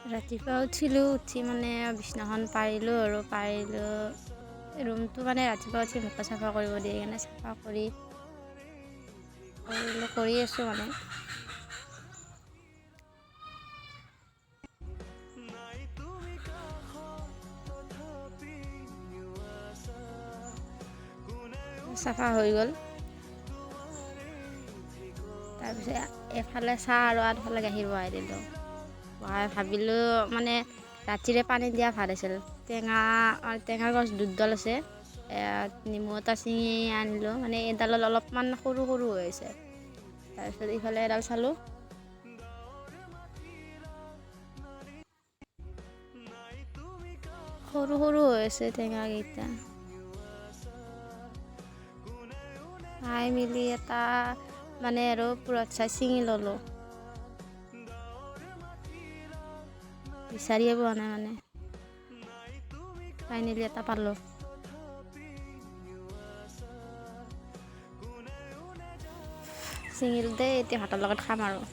ৰাতিপুৱা উঠিলোঁ, উঠি মানে বিছনাখন পাৰিলোঁ আৰু ৰুমটো মানে ৰাতিপুৱা উঠি মুখ চাফা কৰিব দিয়ে, সেইকাৰণে চাফা কৰি আছোঁ মানে। চাফা হৈ গ'ল। তাৰপিছত এফালে চাহ আৰু আনফালে গাখীৰ বহাই দিলোঁ। ভাবিলোঁ মানে ৰাতিৰে পানী দিয়া ভাত আছিল। টেঙাৰ গছ দুডাল আছে, নেমু এটা ছিঙি আনিলোঁ, মানে এডালত অলপমান সৰু সৰু হৈ আছে। তাৰপিছত ইফালে এডাল চালোঁ, সৰু সৰু হৈ আছে টেঙাকেইটা। চাই মেলি এটা মানে আৰু পুৰত চাই ছিঙি ল'লোঁ। বিচাৰিয়ে পোৱা নাই মানে, ফাইনেলি এটা পালোঁ। ছিঙিলোঁ দেই, এতিয়া ভাতৰ লগত খাম আৰু।